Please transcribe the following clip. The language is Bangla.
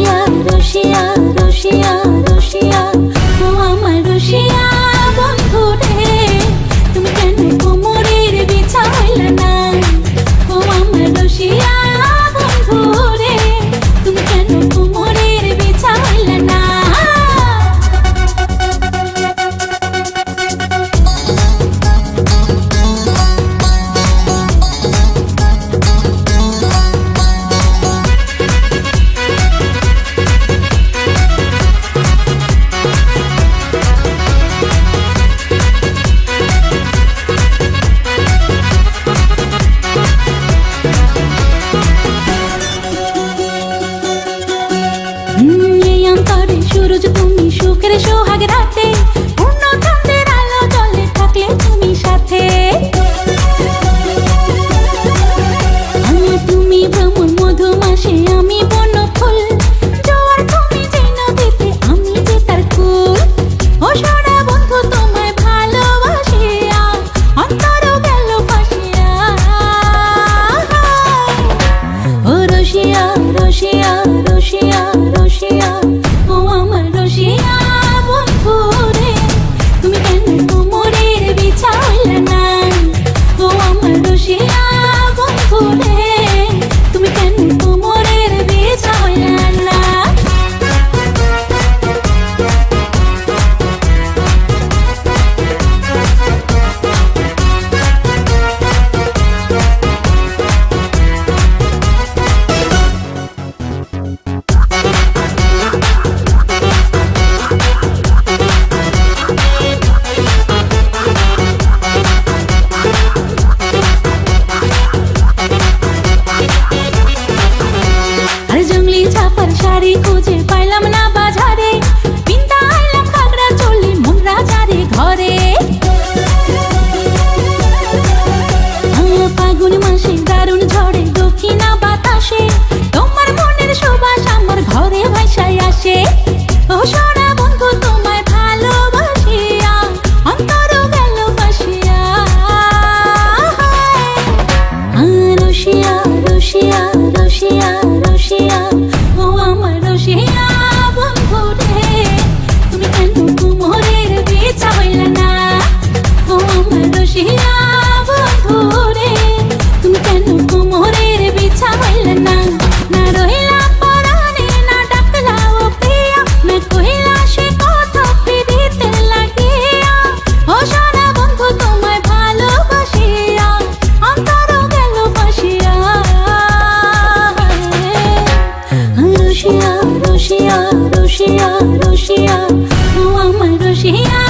রসিয়া রসিয়া রসিয়া রসিয়া ও আমার রসিয়া বন্ধু রে, তুমি কেন কোমরের বিছা হইলা না? ও আমার রসিয়া বন্ধু রে, তুমি কেন কোমরের বিছা হইলা না? সূরজ তুমি সুখের সোহাগ রাতে, পূর্ণ চাঁদের আলো জলে থাকলে তুমি সাথে। তুমি ভ্রমণ মধুমাসে আমি বন ফুল, জোয়ার তুমি যে নদীতে আমি যে তার কুল। ও সোনা বন্ধু তোমায় ভালোবাসিয়া অন্তর গেল ফাঁসিয়া। ও রসিয়া রসিয়া রসিয়া রসিয়া ও আমার রসিয়া বন্ধু রে, তুমি কেন কোমরের বিছা হইলা না? ও আমার রসিয়া বন্ধু রে, তুমি কেন কোমরের বিছা হইলা না? শাড়ি খুঁজে পাইলাম না বাজারে, পিন্তা আইলাম ঘাগরা চলি মন রাজারে ঘরে। ফাগুন মাসে দারুণ ঝড়ে দক্ষিণা বাতাসে, তোমার মনের সুবাস আমার ঘরে ভাসায় আসে। ও সোনা বন্ধু তোমায় ভালোবাসিয়া অন্তর গেল ফাঁসিয়া। রসিয়া রসিয়া রসিয়া রসিয়া ও আমার রসিয়া বন্ধু রে, তুমি কেন কোমরের বিছা হইলা না? ও আমার রসিয়া বন্ধু রে, তুমি কেন কোমরের বিছা হইলা না? না রহিলা পরাণে না ডাকলা ও প্রিয়া, না কহিলা সে কথা পিরিতে লাগিয়া। ও সোনা বন্ধু তোমায় ভালোবাসিয়া অন্তর গেল ফাঁসিয়া। রসিয়া রসিয়া রসিয়া রসিয়া ও আমার রসিয়া